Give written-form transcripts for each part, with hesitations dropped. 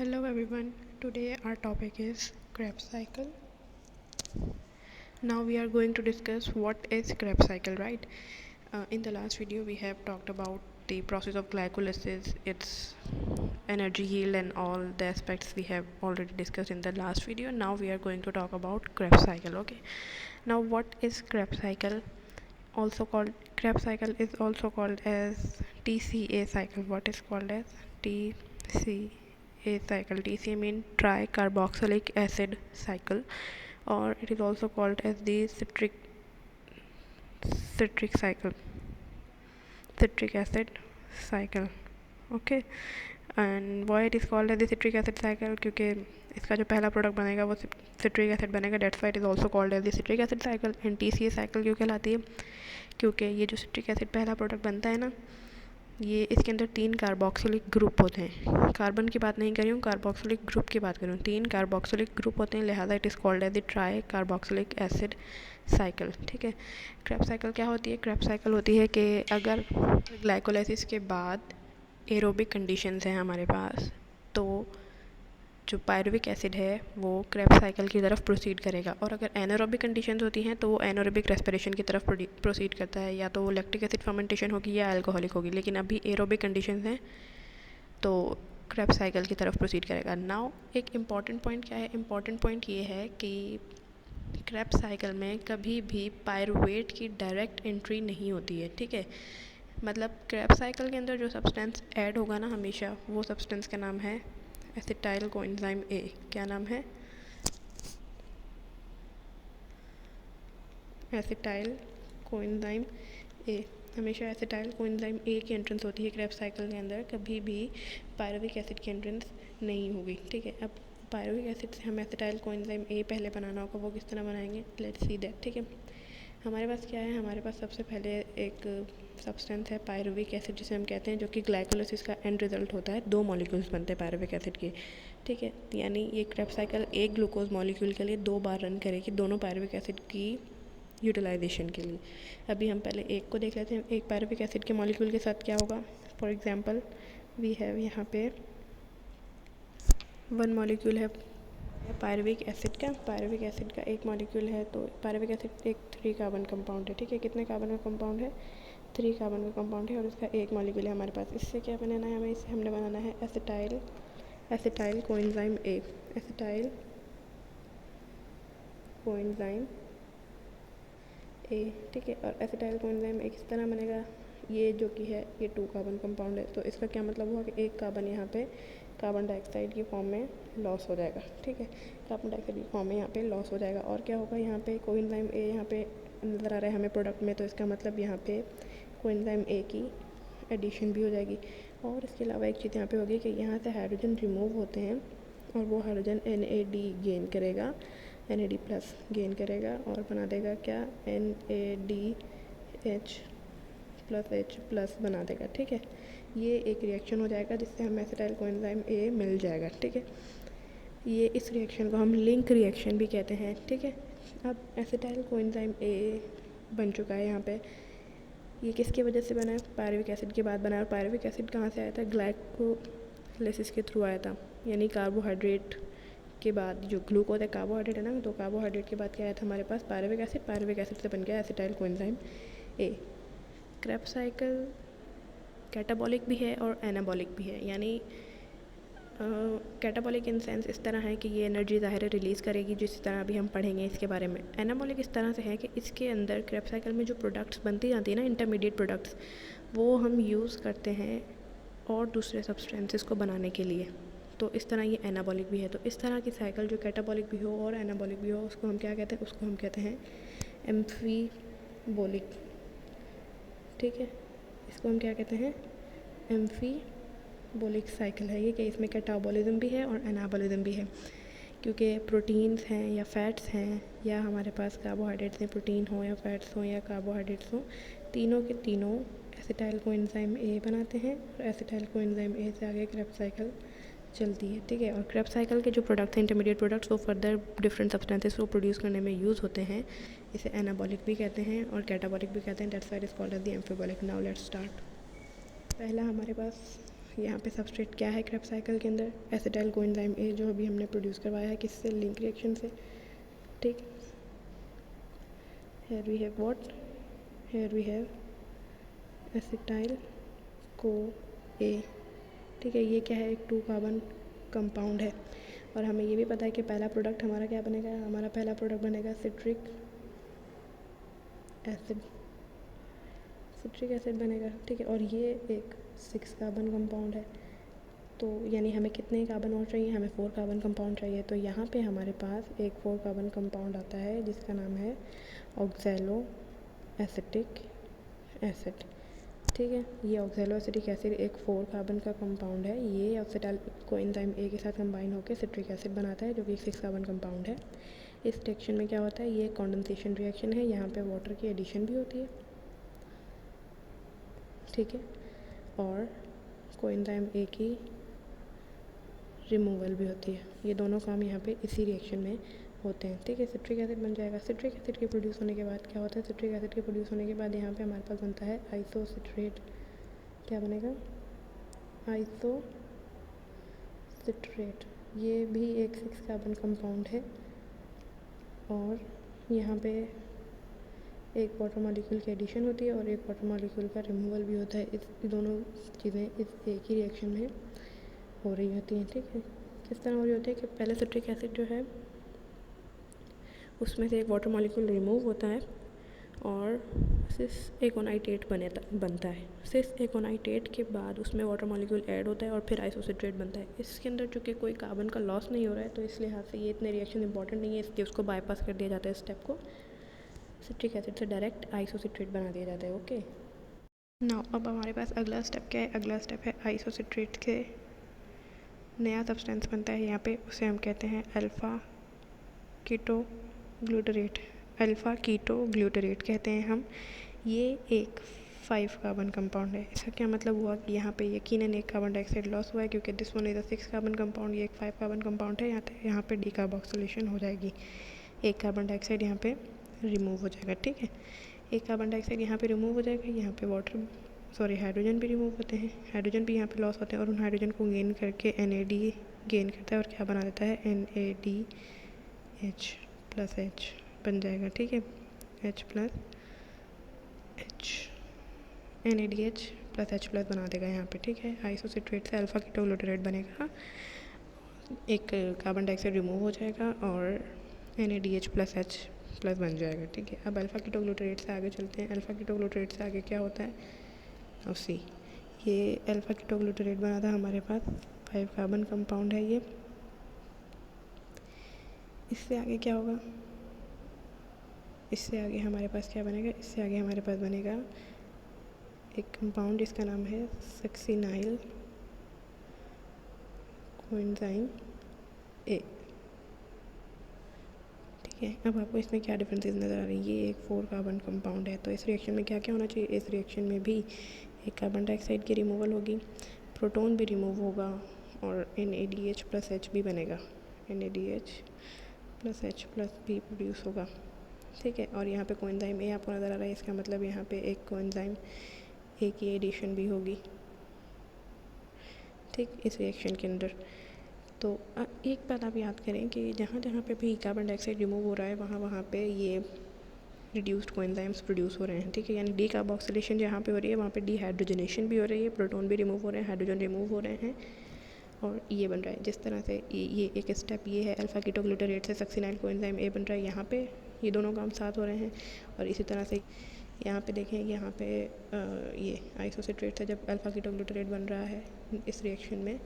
Hello everyone. Today our topic is Krebs cycle. Now we are going to discuss what is Krebs cycle, right? In the last video we have talked about the process of glycolysis, its energy yield and all the aspects we have already discussed in the last video. Now we are going to talk about Krebs cycle, okay? Now what is Krebs cycle? Also called Krebs cycle is also called as TCA cycle. What is called as TCA cycle? TCA means tricarboxylic acid cycle, or it is also called as the citric cycle, citric acid cycle. Okay, and why it is called as the citric acid cycle, क्योंकि इसका जो पहला product बनेगा वो सिट्रिक एसिड बनेगा. That's why it is also called as the citric acid cycle. And TCA cycle क्यों कहलाती है? क्योंकि ये जो सिट्रिक एसिड पहला प्रोडक्ट बनता है ना, ये इसके अंदर 3 कार्बोक्सिलिक ग्रुप होते हैं. कार्बन की बात नहीं कर रही हूँ, कार्बोक्सिलिक ग्रुप की बात कर रही हूँ. 3 कार्बोक्सिलिक ग्रुप होते हैं, लिहाजा it is called as the tricarboxylic acid cycle. ठीक है. क्रेब्स साइकिल क्या होती है? क्रेब्स साइकिल होती है कि अगर ग्लाइकोलाइसिस के बाद एरोबिक कंडीशंस हैं हमारे पास, तो जो पायरुविक एसिड है वो क्रेब्स साइकिल की तरफ प्रोसीड करेगा. और अगर एनारोबिक कंडीशंस होती हैं तो वो एनारोबिक रेस्पिरेशन की तरफ प्रोसीड करता है, या तो वो लैक्टिक एसिड फर्मेंटेशन होगी या अल्कोहलिक होगी. लेकिन अभी एरोबिक कंडीशंस हैं तो क्रेब्स साइकिल की तरफ प्रोसीड करेगा. नाउ एक इम्पॉर्टेंट पॉइंट क्या है? इम्पॉर्टेंट पॉइंट ये है कि क्रेब्स साइकिल में कभी भी पायरुवेट की डायरेक्ट एंट्री नहीं होती है. ठीक है. मतलब क्रेब्स साइकिल के अंदर जो सब्सटेंस ऐड होगा ना हमेशा, वो सब्सटेंस का नाम है एसिटाइल कोएंजाइम ए. क्या नाम है? एसिटाइल कोएंजाइम ए. हमेशा एसिटाइल कोएंजाइम ए की एंट्रेंस होती है क्रेब्स साइकिल के अंदर, कभी भी पायरुविक एसिड की एंट्रेंस नहीं होगी. ठीक है. अब पायरुविक एसिड से हम एसिटाइल कोएंजाइम ए पहले बनाना होगा, वो किस तरह बनाएंगे? Let's see that. ठीक है. हमारे पास क्या है? हमारे पास सबसे पहले एक सब्सटेंस है पायरुविक एसिड, जिसे हम कहते हैं, जो कि ग्लाइकोलाइसिस का एंड रिजल्ट होता है. 2 मॉलिक्यूल्स बनते हैं पायरुविक एसिड के. ठीक है. यानी ये क्रेब्स साइकिल एक ग्लूकोज मॉलिक्यूल के लिए 2 बार रन करेगी, दोनों पायरुविक एसिड की यूटिलाइजेशन के लिए. अभी हम पहले एक को देख लेते हैं. एक पायरुविक एसिड के मॉलिक्यूल के साथ क्या होगा? फॉर एग्जाम्पल वी हैव यहाँ पे 1 मॉलिक्यूल है पायरुविक एसिड का. पायरुविक एसिड का एक मॉलिक्यूल है, तो पायरुविक एसिड एक 3 कार्बन कंपाउंड है. ठीक है. कितने कार्बन का कंपाउंड है? 3 कार्बन का कंपाउंड है, और इसका एक मॉलिक्यूल है हमारे पास. इससे क्या बनाना है हमें? इससे हमने बनाना है एसिटाइल कोएंजाइम ए. एसिटाइल कोएंजाइम ए. ठीक है. और एसिटाइल कोएंजाइम ए किस तरह बनेगा? ये जो कि है ये 2 कार्बन कंपाउंड है, तो इसका क्या मतलब हुआ कि एक कार्बन यहाँ पे कार्बन डाइऑक्साइड की फॉर्म में लॉस हो जाएगा. ठीक है. कार्बन डाइऑक्साइड की फॉर्म में यहाँ पे लॉस हो जाएगा. और क्या होगा? यहाँ पे कोएंजाइम ए यहाँ पे नज़र आ रहा है हमें प्रोडक्ट में, तो इसका मतलब यहाँ पे कोएंजाइम ए की एडिशन भी हो जाएगी. और इसके अलावा एक चीज़ यहाँ पे होगी कि यहाँ से हाइड्रोजन रिमूव होते हैं, और वो हाइड्रोजन NAD गेन करेगा, NAD प्लस गेन करेगा, और बना देगा क्या? NADH प्लस H प्लस बना देगा. ठीक है. ये एक रिएक्शन हो जाएगा जिससे हमें एसिटाइल कोएंजाइम ए मिल जाएगा. ठीक है. ये इस रिएक्शन को हम लिंक रिएक्शन भी कहते हैं. ठीक है. अब एसिटाइल कोएंजाइम ए बन चुका है यहाँ पे. ये किसकी वजह से बना है? पायरुविक एसिड के बाद बना है. और पायरुविक एसिड कहाँ से आया था? ग्लाइकोलाइसिस के थ्रू आया था. यानी कार्बोहाइड्रेट के बाद, जो ग्लूकोज है कार्बोहाइड्रेट है ना, तो कार्बोहाइड्रेट के बाद क्या आया था हमारे पास? Pyruvic acid. पायरुविक एसिड से बन गया acetyl coenzyme A. Krebs cycle catabolic भी है और एनाबॉलिक भी है. यानी कैटाबॉलिक इन सेंस इस तरह है कि ये एनर्जी ज़ाहिर रिलीज़ करेगी, जिस तरह अभी हम पढ़ेंगे इसके बारे में. एनाबॉलिक इस तरह से है कि इसके अंदर क्रेब्स साइकिल में जो प्रोडक्ट्स बनती जाती है ना, इंटरमीडिएट प्रोडक्ट्स, वो हम यूज़ करते हैं और दूसरे सब्सटेंसेस को बनाने के लिए. तो इस तरह ये एनाबॉलिक भी है. तो इस तरह की साइकिल जो कैटाबॉलिक भी हो और एनाबॉलिक भी हो, उसको हम क्या कहते हैं? उसको हम कहते हैं एम्फीबोलिक. ठीक है. इसको हम क्या कहते हैं? एम्फीबोलिक साइकिल है ये, कि इसमें कैटाबॉलिज्म भी है और एनाबॉलिज्म भी है. क्योंकि प्रोटीन्स हैं या फैट्स हैं, या हमारे पास कार्बोहाइड्रेट्स हैं, प्रोटीन हो या फैट्स हो या कार्बोहाइड्रेट्स हो, तीनों के तीनों एसिटाइल कोएंजाइम ए बनाते हैं, और एसिटाइल कोएंजाइम ए से आगे क्रेब्स साइकिल चलती है. ठीक है. और क्रेब्स साइकिल के जो प्रोडक्ट्स हैं, इंटरमीडिएट प्रोडक्ट्स, वो फर्दर डिफरेंट सब्सटेंसेस को प्रोड्यूस करने में यूज़ होते हैं. इसे एनाबॉलिक भी कहते हैं और कैटाबॉलिक भी कहते हैं. That's why it is called as the amphibolic. Now let's start. पहला हमारे पास यहाँ पे सबस्ट्रेट क्या है क्रेब्स साइकिल के अंदर, एसिटाइल कोएंजाइम ए जो अभी हमने प्रोड्यूस करवाया है किससे, लिंक रिएक्शन से, ठीक। Here we have what, here we have acetyl co A, ठीक है। ये क्या है, एक 2 कार्बन कंपाउंड है। और हमें ये भी पता है कि पहला प्रोडक्ट हमारा क्या बनेगा, हमारा पहला प्रोडक्ट बनेगा सिट्रिक एसिड, सिट्रिक एसिड बनेगा, ठीक है। और ये एक 6 कार्बन कंपाउंड है, तो यानी हमें कितने कार्बन और चाहिए, हमें 4 कार्बन कंपाउंड चाहिए। तो यहाँ पे हमारे पास एक 4 कार्बन कंपाउंड आता है जिसका नाम है ऑक्सैलो एसिटिक एसिड, ठीक है। ये ऑक्सैलो एसिटिक एसिड एक 4 कार्बन का कंपाउंड है। ये एसिटाइल कोएंजाइम ए के साथ कंबाइन होकर सिट्रिक एसिड बनाता है जो कि 6 कार्बन कंपाउंड है। इस रिएक्शन में क्या होता है, ये कंडेंसेशन रिएक्शन है, यहाँ पे वाटर की एडिशन भी होती है, ठीक है। और कोएंजाइम ए की रिमूवल भी होती है। ये दोनों काम यहाँ पे इसी रिएक्शन में होते हैं, ठीक है। सिट्रिक एसिड बन जाएगा। सिट्रिक एसिड के प्रोड्यूस होने के बाद क्या होता है, सिट्रिक एसिड के प्रोड्यूस होने के बाद यहाँ पे हमारे पास बनता है आइसोसिट्रेट। क्या बनेगा, आइसोसिट्रेट। ये भी एक 6 कार्बन कंपाउंड है और यहाँ पे एक वाटर मॉलिक्यूल की एडिशन होती है और एक वाटर मॉलिक्यूल का रिमूवल भी होता है। इस दोनों चीज़ें इस एक ही रिएक्शन में हो रही होती हैं, ठीक है। किस तरह हो रही होती है कि पहले सिट्रिक एसिड जो है उसमें से एक वाटर मॉलिक्यूल रिमूव होता है और सिस एकोनाइटेट बनता है। सिस एकोनाइटेट के बाद उसमें वाटर मॉलिक्यूल ऐड होता है और फिर आइसोसिट्रेट बनता है। इसके अंदर चूँकि कोई कार्बन का लॉस नहीं हो रहा है तो इस लिहाज से ये इतने रिएक्शन इंपॉर्टेंट नहीं है, इसलिए उसको बाईपास कर दिया जाता है स्टेप को। सिट्रिक एसिड से डायरेक्ट आइसोसिट्रेट बना दिया जाता है, ओके। नाउ अब हमारे पास अगला स्टेप क्या है, अगला स्टेप है आइसोसिट्रेट से नया सब्सटेंस बनता है यहाँ पे, उसे हम कहते हैं अल्फ़ा कीटो ग्लूटरेट। अल्फ़ा कीटो ग्लूटरेट कहते हैं हम। ये एक 5 कार्बन कंपाउंड है। इसका क्या मतलब हुआ कि यहाँ पे यकीनन एक कार्बन डाइऑक्साइड लॉस हुआ है क्योंकि this one is a 6 carbon compound, ये एक 5 कार्बन कंपाउंड है। यहाँ पे डीकार्बोक्सिलेशन हो जाएगी, एक कार्बन डाइऑक्साइड यहाँ पे रिमूव हो जाएगा, ठीक है। एक कार्बन डाइऑक्साइड यहाँ पे रिमूव हो जाएगा, यहाँ पे हाइड्रोजन भी रिमूव होते हैं, हाइड्रोजन भी यहाँ पे लॉस होते हैं और उन हाइड्रोजन को गेन करके NAD गेन करता है और क्या बना देता है, NADH प्लस H बन जाएगा, ठीक है। H plus H, NADH plus H plus बना देगा यहाँ पे, ठीक है। आइसोसिट्रेट से अल्फ़ा कीटो ग्लूटरेट बनेगा, एक कार्बन डाइऑक्साइड रिमूव हो जाएगा और NADH प्लस H प्लस बन जाएगा, ठीक है। अब अल्फ़ा कीटो ग्लूटरेट से आगे चलते हैं। अल्फ़ा कीटो ग्लूटरेट से आगे क्या होता है, अब सी, ये अल्फ़ा कीटो ग्लूटरेट बना था हमारे पास, 5 कार्बन कंपाउंड है ये। इससे आगे क्या होगा, इससे आगे हमारे पास क्या बनेगा, इससे आगे हमारे पास बनेगा एक कंपाउंड जिसका नाम है सक्सिनाइल कोएंजाइम ए, ठीक है। अब आपको इसमें क्या डिफरेंसेस नज़र आ रही है, ये एक 4 कार्बन कंपाउंड है, तो इस रिएक्शन में क्या क्या होना चाहिए, इस रिएक्शन में भी एक कार्बन डाइऑक्साइड की रिमूवल होगी, प्रोटॉन भी रिमूव होगा और NADH प्लस H भी बनेगा, NADH प्लस H प्लस भी प्रोड्यूस होगा, ठीक है। और यहाँ पे कोएंजाइम ए आपको नज़र आ रहा है, इसका मतलब यहाँ पे एक कोएंजाइम ए की एडिशन भी होगी, ठीक, इस रिएक्शन के अंदर। तो एक बात आप याद करें कि जहाँ जहाँ पे भी कार्बन डाइऑक्साइड रिमूव हो रहा है वहाँ वहाँ पे ये रिड्यूस्ड कोएंजाइम्स प्रोड्यूस हो रहे हैं, ठीक है। यानी डीकार्बोक्सिलेशन जहाँ पे हो रही है वहाँ पे डिहाइड्रोजनेशन भी हो रही है, प्रोटॉन भी रिमूव हो रहे हैं, हाइड्रोजन रिमूव हो रहे हैं और ये बन रहा है। जिस तरह से ये एक स्टेप ये है, अल्फ़ा कीटो ग्लूटरेट से सक्सिनाइल कोएंजाइम ए बन रहा है, यहाँ पे ये दोनों काम साथ हो रहे हैं। और इसी तरह से यहाँ पे देखें, यहाँ पे ये आइसोसिट्रेट से जब अल्फ़ा कीटो ग्लूटरेट बन रहा है इस रिएक्शन में,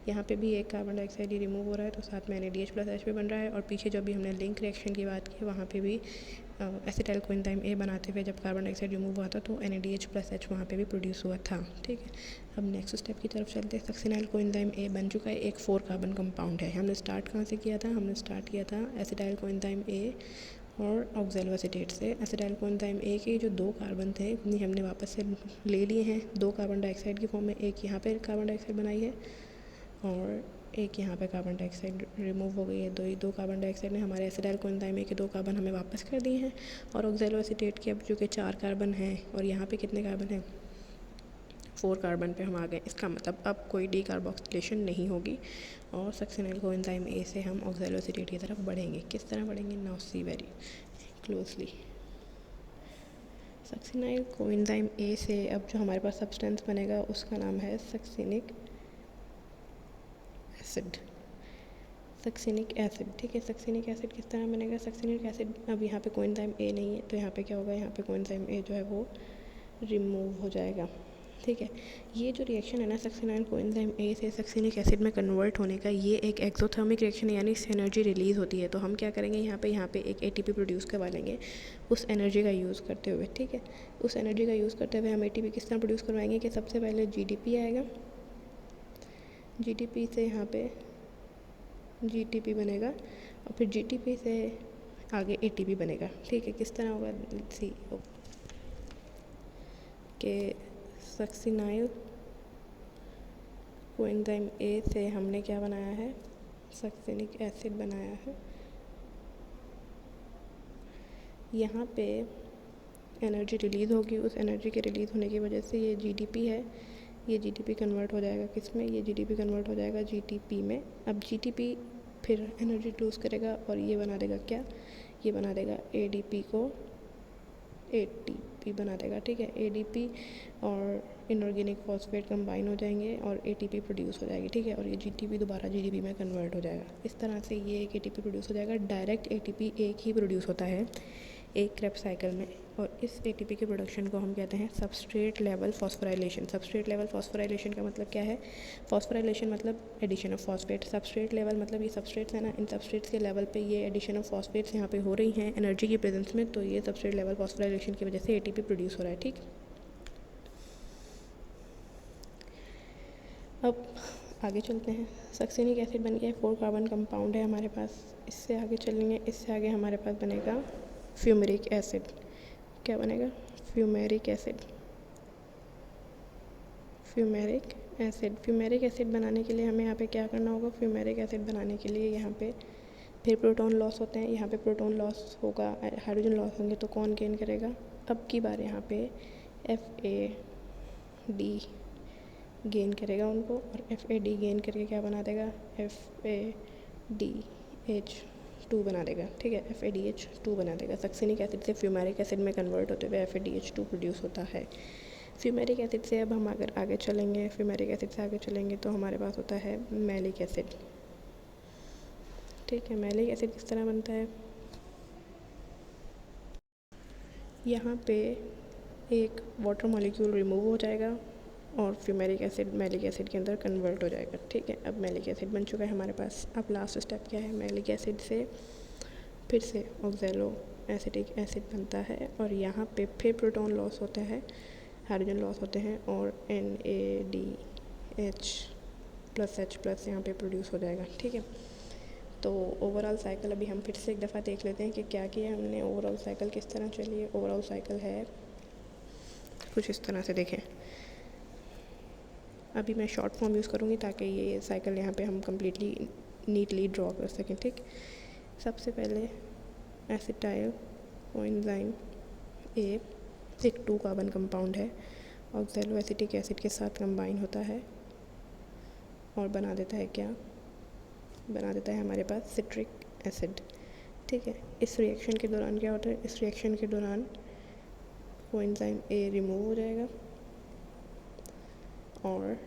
यहाँ पे भी एक कार्बन डाइऑक्साइड ही रिमूव हो रहा है तो साथ में NADH प्लस H भी बन रहा है। और पीछे जब भी हमने लिंक रिएक्शन की बात की वहाँ पे भी एसिटाइल कोएंजाइम ए बनाते हुए जब कार्बन डाइऑक्साइड रिमूव हुआ था तो NADH प्लस H वहाँ पे भी प्रोड्यूस हुआ था, ठीक है। अब नेक्स्ट स्टेप की तरफ चलते हैं। सक्सिनाइल कोएंजाइम ए बन चुका है, एक 4 कार्बन कंपाउंड है। हमने स्टार्ट कहाँ से किया था, हमने स्टार्ट किया था एसिटाइल कोएंजाइम ए और ऑक्सैलो एसीटेट से। एसिटाइल कोएंजाइम ए के जो 2 कार्बन थे इतनी हमने वापस से ले लिए हैं 2 कार्बन डाइऑक्साइड की फॉर्म में, एक यहाँ पे कार्बन डाइऑक्साइड बनाई है और एक यहाँ पे कार्बन डाइऑक्साइड रिमूव हो गई है। दो कार्बन डाइऑक्साइड ने हमारे एसिटाइल कोएंजाइम ए के 2 कार्बन हमें वापस कर दिए हैं। और ऑक्सैलो एसीटेट के अब जो कि 4 कार्बन हैं और यहाँ पे कितने कार्बन हैं, 4 कार्बन पे हम आ गए। इसका मतलब अब कोई डीकार्बोक्सिलेशन नहीं होगी और सक्सिनाइल कोएंजाइम ए से हम ऑक्सैलोएसिटेट की तरफ बढ़ेंगे। किस तरह बढ़ेंगे? Now see very closely. Succinyl coenzyme A से अब जो हमारे पास सब्सटेंस बनेगा उसका नाम है सक्सिनिक एसिड। सक्सिनिक एसिड, ठीक है। सक्सिनिक एसिड किस तरह बनेगा? सक्सिनिक एसिड, अब यहाँ पे कोएंजाइम ए नहीं है तो यहाँ पे क्या होगा? यहाँ पे कोएंजाइम ए जो है वो रिमूव हो जाएगा, ठीक है। ये जो रिएक्शन है ना सक्सिनाइल कोएंजाइम ए से सक्सिनिक एसिड में कन्वर्ट होने का, ये एक एक्सोथर्मिक रिएक्शन है, यानी इससे एनर्जी रिलीज़ होती है। तो हम क्या करेंगे? यहाँ पे एक एटीपी प्रोड्यूस करवा लेंगे उस एनर्जी का यूज़ करते हुए, ठीक है। उस एनर्जी का यूज़ करते हुए हम एटीपी किस तरह प्रोड्यूस करवाएंगे कि सबसे पहले जीडीपी आएगा, जीडीपी से यहाँ पे जीटीपी बनेगा और फिर जीटीपी से आगे एटीपी बनेगा, ठीक है। किस तरह होगा? सी के सक्सिनाइल कोएंजाइम ए से हमने क्या बनाया है? सक्सिनिक एसिड बनाया है। यहाँ पे एनर्जी रिलीज़ होगी, उस एनर्जी के रिलीज़ होने की वजह से ये जीडीपी है, ये जीडीपी कन्वर्ट हो जाएगा किस में? ये जीडीपी कन्वर्ट हो जाएगा जीटीपी में। अब जीटीपी फिर एनर्जी लूज़ करेगा और ये बना देगा क्या? ये बना देगा एडीपी को एटीपी बना देगा, ठीक है। एडीपी और इनऑर्गेनिक फॉस्फेट कंबाइन हो जाएंगे और एटीपी प्रोड्यूस हो जाएगी, ठीक है। और ये जीटीपी दोबारा जीडीपी में कन्वर्ट हो जाएगा। इस तरह से ये एक एटीपी प्रोड्यूस हो जाएगा। डायरेक्ट एटीपी एक ही प्रोड्यूस होता है एक क्रेब्स साइकिल में, और इस एटीपी के प्रोडक्शन को हम कहते हैं substrate level phosphorylation. Substrate level phosphorylation का मतलब क्या है? फॉस्फोराइलेशन मतलब addition of phosphate. Substrate level मतलब ये सबस्ट्रेट्स है ना, इन सबस्ट्रेट्स के लेवल पे ये एडिशन ऑफ फॉस्फेट्स यहाँ पे हो रही हैं एनर्जी की प्रेजेंस में, तो ये सबस्ट्रेट लेवल फॉस्फोराइलेशन की वजह से एटीपी प्रोड्यूस हो रहा है, ठीक। अब आगे चलते हैं। सक्सिनिक एसिड बन गया, 4 कार्बन कंपाउंड है हमारे पास। इससे आगे चलेंगे, इससे आगे हमारे पास बनेगा फ्यूमेरिक एसिड। क्या बनेगा? Fumaric acid. Fumaric acid, fumaric acid बनाने के लिए हमें यहाँ पे क्या करना होगा? फ्यूमेरिक एसिड बनाने के लिए यहाँ पे फिर प्रोटॉन लॉस होते हैं, यहाँ पे प्रोटॉन लॉस होगा, हाइड्रोजन लॉस होंगे, तो कौन गेन करेगा? अब की बार यहाँ पे FAD गेन करेगा उनको, और FAD गेन करके क्या बना देगा? FADH2 बना देगा, ठीक है। FADH2 बना देगा। सक्सिनिक एसिड से फ्यूमेरिक एसिड में कन्वर्ट होते हुए FADH2 प्रोड्यूस होता है। फ्यूमेरिक एसिड से अब हम अगर आगे चलेंगे, फ्यूमेरिक एसिड से आगे चलेंगे तो हमारे पास होता है मैलिक एसिड, ठीक है। मैलिक एसिड किस तरह बनता है? यहाँ पे एक वाटर मॉलिक्यूल रिमूव हो जाएगा और फ्यूमेरिक एसिड मैलिक एसिड के अंदर कन्वर्ट हो जाएगा, ठीक है। अब मैलिक एसिड बन चुका है हमारे पास। अब लास्ट स्टेप क्या है? मैलिक एसिड से फिर से ऑक्सैलो एसिटिक एसिड बनता है और यहाँ पे फिर प्रोटॉन लॉस होता है, हाइड्रोजन लॉस होते हैं और NADH+H+ यहाँ पे प्रोड्यूस हो जाएगा, ठीक है। तो ओवरऑल साइकिल अभी हम फिर से एक दफ़ा देख लेते हैं कि क्या किया हमने। ओवरऑल साइकिल किस तरह चली है? ओवरऑल साइकिल है कुछ इस तरह से, देखें। अभी मैं शॉर्ट फॉर्म यूज़ करूँगी ताकि ये साइकिल यहाँ पे हम कम्प्लीटली नीटली ड्रॉ कर सकें, ठीक। सबसे पहले एसिटाइल कोएंजाइम ए एक 2 कार्बन कंपाउंड है, ऑक्सैलो एसिटिक एसिड के साथ कंबाइन होता है और बना देता है क्या? बना देता है हमारे पास सिट्रिक एसिड, ठीक है। इस रिएक्शन के दौरान क्या होता है? इस रिएक्शन के दौरान कोएंजाइम ए रिमूव हो जाएगा और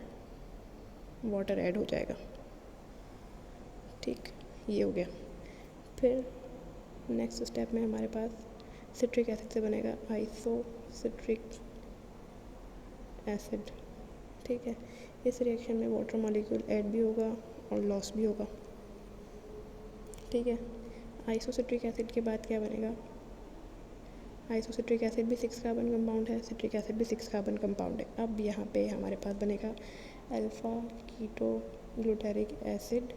वाटर ऐड हो जाएगा, ठीक। ये हो गया। फिर नेक्स्ट स्टेप में हमारे पास सिट्रिक एसिड से बनेगा आइसोसिट्रिक एसिड, ठीक है। इस रिएक्शन में वाटर मॉलिक्यूल ऐड भी होगा और लॉस भी होगा, ठीक है। आइसोसिट्रिक एसिड के बाद क्या बनेगा? आइसोसिट्रिक एसिड भी 6 कार्बन कंपाउंड है, सिट्रिक एसिड भी 6 कार्बन कंपाउंड है। अब यहाँ पे हमारे पास बनेगा अल्फ़ा कीटो ग्लूटारिक एसिड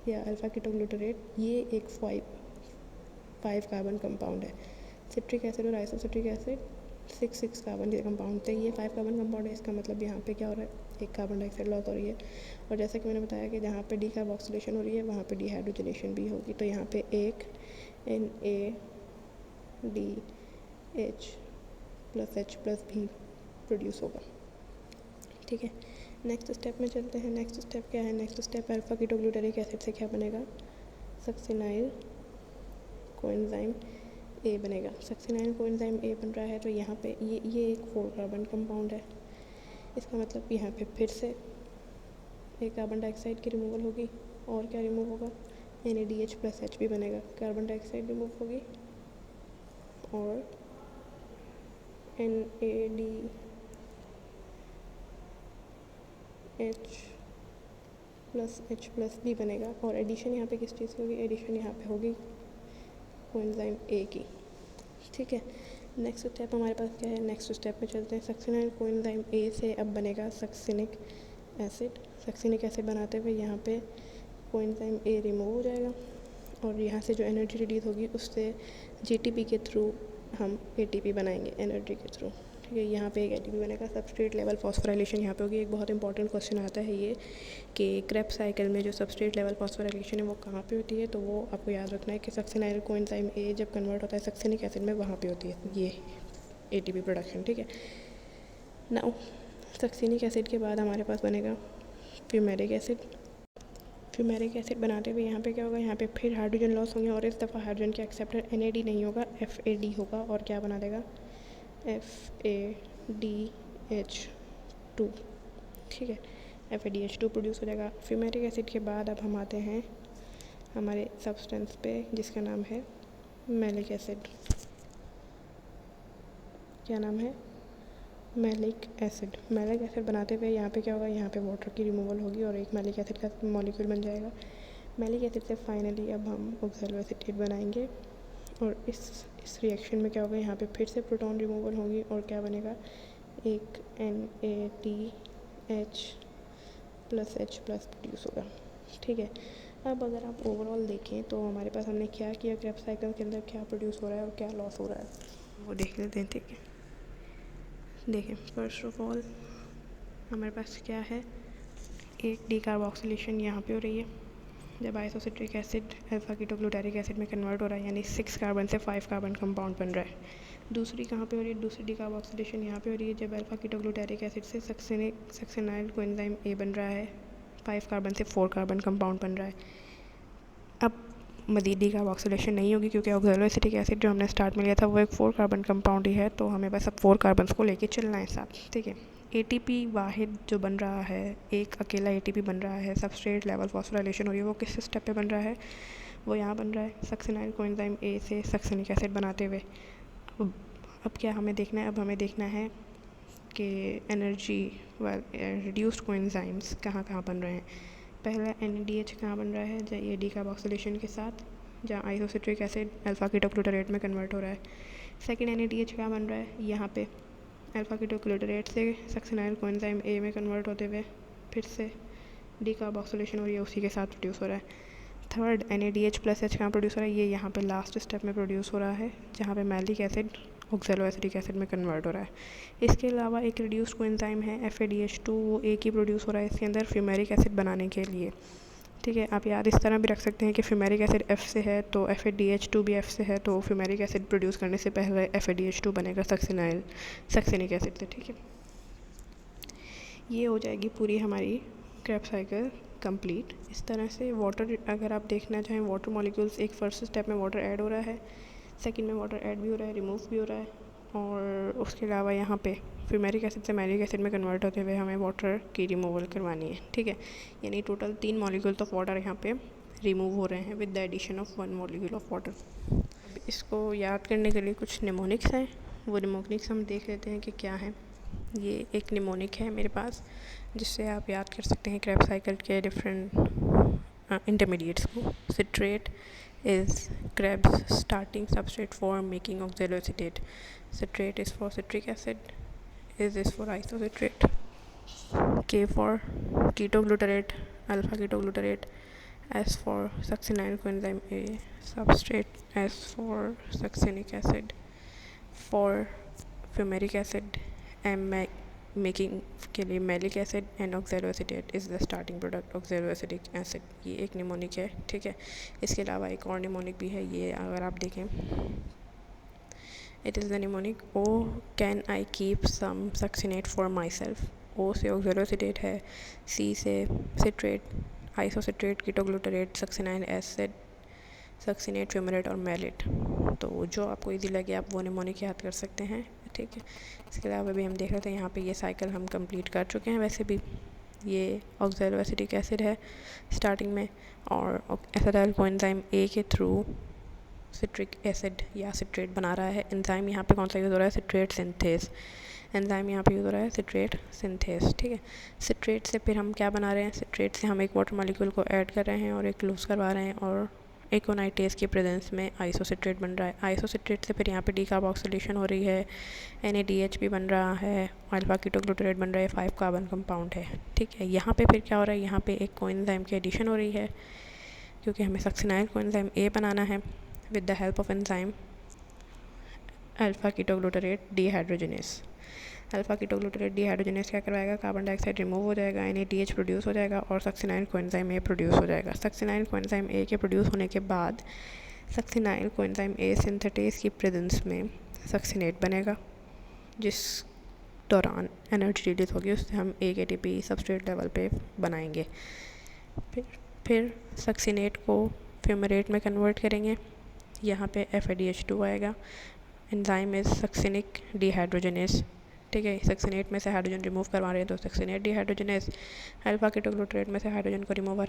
या अल्फ़ा कीटो ग्लूटारेट। ये एक 5 कार्बन कंपाउंड है। सिट्रिक एसिड और आइसोसिट्रिक एसिड 6 कार्बन के कंपाउंड थे, ये 5 कार्बन कंपाउंड है। इसका मतलब यहाँ पे क्या हो रहा है? एक कार्बन डाइऑक्साइड लॉस हो रही है, और जैसा कि मैंने बताया कि जहाँ पे डीकार्बोक्सिलेशन हो रही है वहाँ पे डिहाइड्रोजनेशन भी होगी, तो यहाँ पे एक NADH+H+ भी प्रोड्यूस होगा, ठीक है, नेक्स्ट स्टेप में चलते हैं। नेक्स्ट स्टेप क्या है? Next step alpha ketoglutaric acid से क्या बनेगा? सक्सिनाइल कोएंजाइम ए बनेगा। सक्सिनाइल कोएंजाइम ए बन रहा है तो यहाँ पे ये एक 4 कार्बन कंपाउंड है। इसका मतलब यहाँ पे फिर से एक कार्बन डाइऑक्साइड की रिमूवल होगी और क्या रिमूव होगा? NADH+H भी बनेगा। कार्बन डाइऑक्साइड रिमूव होगी और NADH+H+ भी बनेगा और एडिशन यहाँ पे किस चीज़ की होगी? एडिशन यहाँ पे होगी कोएंजाइम ए की। ठीक है, नेक्स्ट स्टेप हमारे पास क्या है? नेक्स्ट स्टेप में चलते हैं। सक्सिनाइल कोएंजाइम ए से अब बनेगा सक्सिनिक एसिड। सक्सिनिक एसिड बनाते हुए यहाँ पे कोएंजाइम ए रिमूव हो जाएगा और यहाँ से जो एनर्जी रिलीज होगी उससे GTP के थ्रू हम ATP बनाएंगे एनर्जी के थ्रू। ठीक है, यहाँ पे एक ATP बनेगा। सबस्ट्रेट लेवल फॉस्फोराइलेशन यहाँ पे होगी। एक बहुत इंपॉर्टेंट क्वेश्चन आता है ये कि क्रेब्स साइकिल में जो सबस्ट्रेट लेवल फॉस्फोराइलेशन है वो कहाँ पे होती है, तो वो आपको याद रखना है कि सक्सिनाइल कोएंजाइम ए जब कन्वर्ट होता है सक्सिनिक एसिड में, वहाँ पे होती है ये ATP प्रोडक्शन। ठीक है, नाउ सक्सिनिक एसिड के बाद हमारे पास बनेगा फ्यूमेरिक एसिड। फ्यूमेरिक एसिड बनाते हुए यहाँ पे क्या होगा? यहाँ पे फिर हाइड्रोजन लॉस होंगे और इस दफ़ा हाइड्रोजन के एक्सेप्टर NAD नहीं होगा, FAD होगा और क्या बना देगा? FADH2। ठीक है, FADH2 प्रोड्यूस हो जाएगा। फ्यूमेरिक एसिड के बाद अब हम आते हैं हमारे सब्सटेंस पे जिसका नाम है मैलिक एसिड। क्या नाम है? Malic acid. मैलिक एसिड बनाते हुए यहाँ पे क्या होगा? यहाँ पे वाटर की रिमूवल होगी और एक मैलिक एसिड का मॉलिक्यूल बन जाएगा। मैलिक एसिड से फाइनली अब हम ऑक्सैलो एसीटेट बनाएंगे और इस रिएक्शन में क्या होगा? यहाँ पे फिर से प्रोटॉन रिमूवल होगी और क्या बनेगा? एक NADH+H+ प्रोड्यूस होगा। ठीक है, अब अगर आप ओवरऑल देखें तो हमारे पास हमने क्या किया? क्रेब्स साइकिल के अंदर क्या प्रोड्यूस हो रहा है और क्या लॉस हो रहा है वो देख लेते हैं। ठीक है, देखें, फर्स्ट ऑफ ऑल हमारे पास क्या है? एक डीकार्बोक्सिलेशन यहाँ पे हो रही है जब isocitric acid alpha ketoglutaric acid में कन्वर्ट हो रहा है, यानी 6 कार्बन से 5 कार्बन कंपाउंड बन रहा है। दूसरी कहाँ पे हो रही है? दूसरी डीकार्बोक्सिलेशन यहाँ पे हो रही है जब अल्फा कीटोग्लूटारिक एसिड से सक्सिनाइल कोएंजाइम ए बन रहा है, 5 कार्बन से 4 कार्बन कंपाउंड बन रहा है। अब मज़ीद डीकार्बोक्सिलेशन नहीं होगी क्योंकि ऑक्सैलो एसिटिक एसिड जो हमने स्टार्ट में लिया था वो एक 4 कार्बन कंपाउंड ही है, तो हमें बस अब 4 कार्बन को लेके चलना है साथ। ठीक है, ATP वाहिद जो बन रहा है, एक अकेला ATP बन रहा है, सबस्ट्रेट लेवल फॉस्फोराइलेशन हो रही है, वो किस स्टेप पे बन रहा है? वो यहाँ बन रहा है सक्सिनाइल कोएंजाइम ए से सक्सिनिक एसिड बनाते हुए। अब क्या हमें देखना है? अब हमें देखना है कि एनर्जी रिड्यूस्ड कोएंजाइम्स कहाँ कहाँ बन रहे हैं। पहला NADH कहाँ बन रहा है? ये डीकार्बोक्सिलेशन के साथ जहाँ आइसोसिट्रिक एसिड अल्फा कीटोग्लूटारेट में कन्वर्ट हो रहा है। सेकंड NADH कहाँ बन रहा है? यहाँ पे अल्फा कीटोग्लूटारेट से सक्सिनाइल कोएंजाइम ए में कन्वर्ट होते हुए फिर से डीकार्बोक्सिलेशन हो रही है, उसी के साथ प्रोड्यूस हो रहा है। थर्ड NADH+H कहाँ प्रोड्यूस हो रहा है? ये यहाँ पे लास्ट स्टेप में प्रोड्यूस हो रहा है जहाँ पे malic acid oxalo acetic acid में कन्वर्ट हो रहा है। इसके अलावा एक रिड्यूस्ड कोएंजाइम है FADH2, वो एक ही प्रोड्यूस हो रहा है इसके अंदर फ्यूमेरिक एसिड बनाने के लिए। ठीक है, आप याद इस तरह भी रख सकते हैं कि फ्यूमेरिक एसिड F से है तो FADH2 भी F से है, तो फ्यूमेरिक एसिड प्रोड्यूस करने से पहले FADH2 बनेगा सक्सिनिक एसिड से। ठीक है, ये हो जाएगी पूरी हमारी क्रेब्स साइकिल कंप्लीट। इस तरह से वाटर अगर आप देखना चाहें, वाटर मॉलिक्यूल्स, एक फर्स्ट स्टेप में वाटर ऐड हो रहा है, सेकंड में वाटर ऐड भी हो रहा है, रिमूव भी हो रहा है, और उसके अलावा यहाँ पे फ्यूमेरिक एसिड से मैलिक एसिड में कन्वर्ट होते हुए हमें वाटर की रिमूवल करवानी है। ठीक है, यानी टोटल 3 मॉलिक्यूल्स ऑफ वाटर यहाँ पे रिमूव हो रहे हैं with the addition of 1 molecule of water. अब इसको याद करने के लिए कुछ निमोनिक्स हैं, वो निमोनिक्स हम देख लेते हैं कि क्या है। ये एक निमोनिक है मेरे पास जिससे आप याद कर सकते हैं क्रेब्स साइकिल के डिफरेंट इंटरमीडिएट्स को। Citrate is Krebs starting substrate for making oxaloacetate. Citrate is for citric acid, is for isocitrate, K for ketoglutarate, alpha ketoglutarate, S for succinyl coenzyme A, substrate S for succinic acid, for fumaric acid, M making के लिए malic acid and oxaloacetate is the starting product oxaloacetic acid. ये एक mnemonic है। ठीक है, इसके अलावा एक और निमोनिक भी है, ये अगर आप देखें, it is the mnemonic O can I keep some succinate for myself. O से ऑक्सैलोएसीटेट है, C से citrate, isocitrate, ketoglutarate, succinyl acid, succinate, fumarate और मेलेट। तो जो आपको इजी लगे आप वो निमोनिक याद कर सकते हैं, ठीक है। इसके अलावा भी हम देख रहे थे यहाँ पे ये साइकिल हम कंप्लीट कर चुके हैं। वैसे भी ये ऑक्सैलोएसिटिक एसिड है स्टार्टिंग में, और एसिटाइल कोएंजाइम ए के थ्रू सिट्रिक एसिड या सिट्रेट बना रहा है। एंजाइम यहाँ पे कौन सा यूज़ हो रहा है, सिट्रेट सिंथेस। एंजाइम यहाँ पे यूज़ हो रहा है सिट्रेट सिंथेस, ठीक है। सिट्रेट से फिर हम क्या बना रहे हैं, सिट्रेट से हम एक वाटर मॉलिक्यूल को ऐड कर रहे हैं और एक लूज़ करवा रहे हैं, और एकोनाइटेज की प्रेजेंस में आइसोसिट्रेट बन रहा है। आइसोसिट्रेट से फिर यहाँ पे डीकार्बोक्सिलेशन हो रही है, NADH भी बन रहा है, अल्फा कीटोग्लूटारेट बन रहा है, 5 कार्बन कंपाउंड है, ठीक है। यहाँ पे फिर क्या हो रहा है, यहाँ पे एक कोएंजाइम की एडिशन हो रही है, क्योंकि हमें सक्सिनाइल कोएंजाइम ए बनाना है with the help of enzyme alpha ketoglutarate dehydrogenase. Alpha ketoglutarate dehydrogenase क्या करवाएगा, कार्बन डाइऑक्साइड रिमूव हो जाएगा, NADH प्रोड्यूस हो जाएगा और सक्सिनाइल कोएंजाइम ए प्रोड्यूस हो जाएगा। सक्सिनाइल कोएंजाइम ए के प्रोड्यूस होने के बाद सक्सिनाइल कोएंजाइम ए सिंथेटेज की प्रेजेंस में सक्सिनेट बनेगा, जिस दौरान एनर्जी रिलीज होगी उससे हम एक ATP सबस्ट्रेट लेवल पे बनाएंगे। फिर सक्सिनेट को फ्यूमरेट में कन्वर्ट करेंगे, यहाँ पे FADH2 आएगा। एंजाइम इज सक्सिनिक डिहाइड्रोजिनेस, ठीक है। सक्सिनेट में से हाइड्रोजन रिमूव करवा रहे हैं तो सक्सिनेट डिहाइड्रोजिनेस, अल्फा कीटोग्लूटारेट में से हाइड्रोजन को रिमूव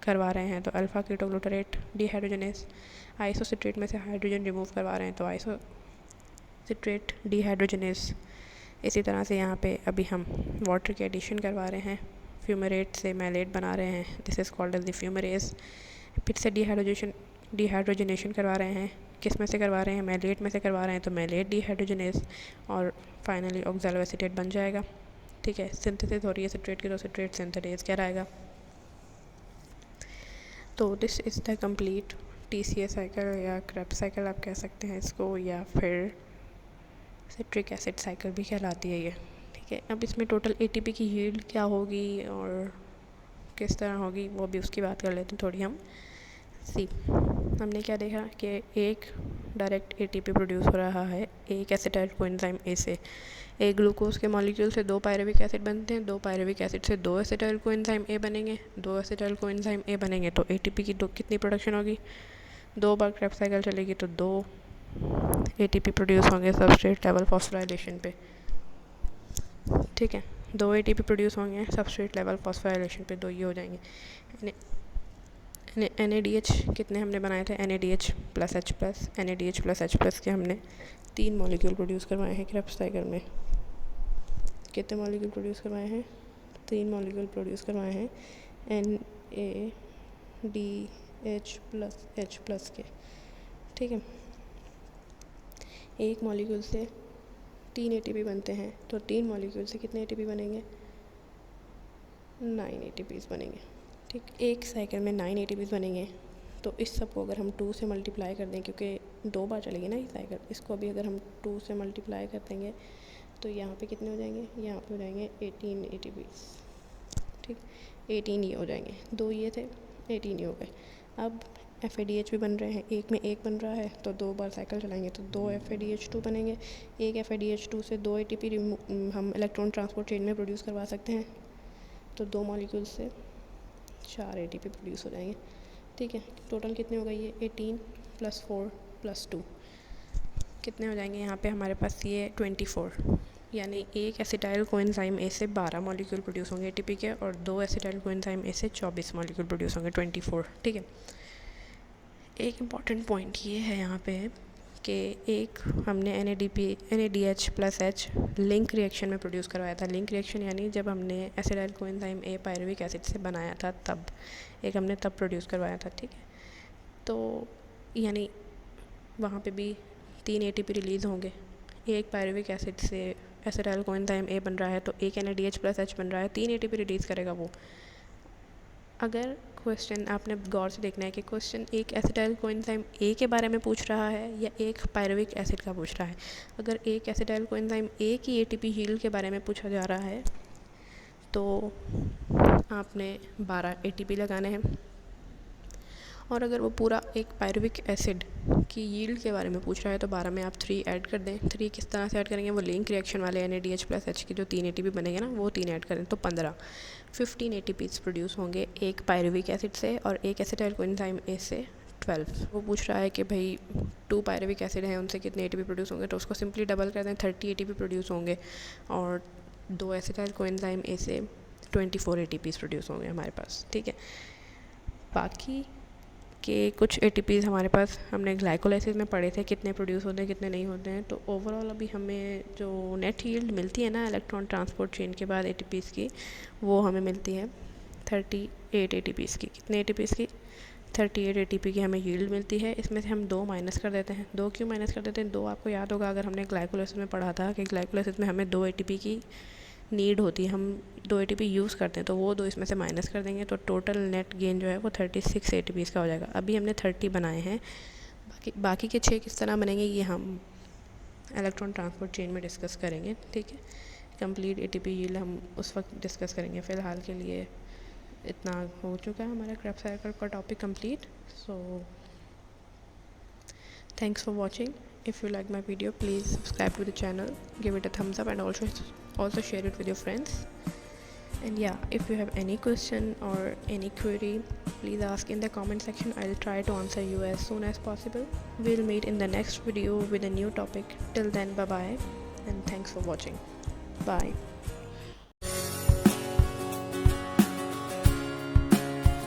करवा रहे हैं तो अल्फा कीटोग्लूटारेट डिहाइड्रोजिनेस, आइसोसिट्रेट में से हाइड्रोजन रिमूव करवा रहे हैं तो आइसोसिट्रेट डिहाइड्रोजिनेस। इसी तरह से यहाँ पे अभी हम वाटर की एडिशन करवा रहे हैं, फ्यूमरेट से मेलेट बना रहे हैं, this is called as the fumarase. फिर से डिहाइड्रोजनेशन करवा रहे हैं, किस में से करवा रहे हैं, मेलेट में से करवा रहे हैं तो मेलेट डिहाइड्रोजनेस, और फाइनली ऑक्सैलोएसीटेट बन जाएगा, ठीक है। सिंथेसिस हो रही है सिट्रेट की तो सिट्रेट सिंथेटेज क्या रहेगा। तो this is the complete TCA cycle या क्रेब्स साइकिल आप कह सकते हैं इसको, या फिर सिट्रिक एसिड साइकिल भी कहलाती है ये, ठीक है। अब इसमें टोटल ATP की यील्ड क्या होगी और किस तरह होगी वो भी उसकी बात कर लेते हैं थोड़ी हम। हमने क्या देखा कि एक डायरेक्ट ATP प्रोड्यूस हो रहा है एक एसिटाइल कोएंजाइम ए से। एक ग्लूकोज के मॉलिक्यूल से 2 पायरुविक एसिड बनते हैं, 2 पायरुविक एसिड से 2 एसिटाइल कोएंजाइम ए बनेंगे, 2 एसिटाइल कोएंजाइम ए बनेंगे तो ATP की कितनी प्रोडक्शन होगी, 2 बार क्रेब्स साइकिल चलेगी तो 2 ATP प्रोड्यूस होंगे सबस्ट्रेट लेवल फॉस्फोराइलेशन पे, ठीक है। 2 ATP प्रोड्यूस होंगे सबस्ट्रेट लेवल फॉस्फोराइलेशन पे, 2 ये हो जाएंगे। NADH कितने हमने बनाए थे, NADH plus H plus, NADH plus H plus के हमने 3 मॉलिक्यूल प्रोड्यूस करवाए हैं क्रेब्स साइकिल में। कितने मॉलिक्यूल प्रोड्यूस करवाए हैं, 3 मॉलिक्यूल प्रोड्यूस करवाए हैं NADH प्लस H प्लस के, ठीक है। एक मॉलिक्यूल से 3 ATP बनते हैं तो 3 मॉलिक्यूल से कितने ATP बनेंगे, 9 ATPs बनेंगे, ठीक। एक साइकिल में 9 ATPs बनेंगे तो इस सब को अगर हम 2 से मल्टीप्लाई कर दें, क्योंकि 2 बार चलेगी ना ये साइकिल, इसको अभी अगर हम 2 से मल्टीप्लाई कर देंगे तो यहाँ पे कितने हो जाएंगे, यहाँ पे हो जाएंगे 18 ATPs, ठीक। 18 ये हो जाएंगे, 2 ये थे 18 ये हो गए। अब FADH भी बन रहे हैं, एक में एक बन रहा है तो 2 बार साइकिल चलाएंगे तो 2 FADH2 बनेंगे। एक FADH2 से 2 ATP हम इलेक्ट्रॉन ट्रांसपोर्ट चेन में प्रोड्यूस करवा सकते हैं, तो 2 मॉलिक्यूल से 4 ATP प्रोड्यूस हो जाएंगे, ठीक है। टोटल कितने हो गए ये 18 + 4 + 2 कितने हो जाएंगे, यहाँ पे हमारे पास ये 24, यानी एक एसिटाइल कोएंजाइम ए से 12 मॉलिक्यूल प्रोड्यूस होंगे ATP के, और 2 एसिटाइल कोएंजाइम ए से 24 मॉलिक्यूल प्रोड्यूस होंगे 24, ठीक है। एक इम्पॉर्टेंट पॉइंट ये है यहाँ पे कि एक हमने NADH plus H link reaction में प्रोड्यूस करवाया था। लिंक रिएक्शन यानी जब हमने एसिटाइल कोएंजाइम ए पायरुविक एसिड से बनाया था तब एक हमने तब प्रोड्यूस करवाया था, ठीक है। तो यानी वहाँ पे भी 3 ATP रिलीज़ होंगे। एक पायरुविक एसिड से एसिटाइल कोएंजाइम ए बन रहा है तो एक NADH प्लस H बन रहा है, 3 ATP रिलीज़ करेगा वो। अगर क्वेश्चन आपने गौर से देखना है कि क्वेश्चन एक एसिटाइल कोएंजाइम ए के बारे में पूछ रहा है या एक पायरुविक एसिड का पूछ रहा है। अगर एक एसिटाइल कोएंजाइम ए की ATP यील्ड के बारे में पूछा जा रहा है तो आपने 12 ATP लगाने हैं, और अगर वो पूरा एक पायरुविक एसिड की यील्ड के बारे में पूछ रहा है तो 12 में आप 3 ऐड कर दें। 3 किस तरह से ऐड करेंगे, वो लिंक रिएक्शन वाले NaDH+H की जो 3 ATP बनेंगे ना, वो 3 ऐड करें तो 15 ATPs प्रोड्यूस होंगे एक पायरुविक एसिड से, और एक एसिटाइल कोएंजाइम ए से 12। वो पूछ रहा है कि भाई 2 पायरुविक एसिड हैं, उनसे कितने ATP प्रोड्यूस होंगे, तो उसको सिंपली डबल कर दें, 30 ATP प्रोड्यूस होंगे, और 2 एसिटाइल कोएंजाइम ए से 24 ATPs प्रोड्यूस होंगे हमारे पास। ठीक है, बाकी के कुछ ATPs हमारे पास हमने ग्लाइकोलाइसिस में पढ़े थे, कितने प्रोड्यूस होते हैं कितने नहीं होते हैं। तो ओवरऑल अभी हमें जो नेट यील्ड मिलती है ना इलेक्ट्रॉन ट्रांसपोर्ट चेन के बाद ATPs की, वो हमें मिलती है 38 ATPs की। कितने ATPs की? 38 ATP की हमें यील्ड मिलती है। इसमें से हम 2 माइनस कर देते हैं। 2 क्यों माइनस कर देते हैं? 2 आपको याद होगा, अगर हमने ग्लाइकोलाइसिस में पढ़ा था कि ग्लाइकोलाइसिस में हमें 2 ATP की नीड होती है, हम 2 ATP यूज़ करते हैं, तो वो 2 इसमें से माइनस कर देंगे, तो टोटल नेट गेन जो है वो 36 ATPs का हो जाएगा। अभी हमने 30 बनाए हैं, बाकी के 6 किस तरह बनेंगे ये हम इलेक्ट्रॉन ट्रांसपोर्ट चेन में डिस्कस करेंगे। ठीक है, कंप्लीट ATP यील्ड हम उस वक्त डिस्कस करेंगे। फ़िलहाल के लिए इतना हो चुका है हमारा क्रेब्स साइकिल का topic complete. So thanks for watching. If you like my video, please subscribe to the channel, give it a thumbs up, and also share it with your friends. And yeah, if you have any question or any query, please ask in the comment section. I'll try to answer you as soon as possible. We'll meet in the next video with a new topic. Till then, bye bye, and thanks for watching. Bye.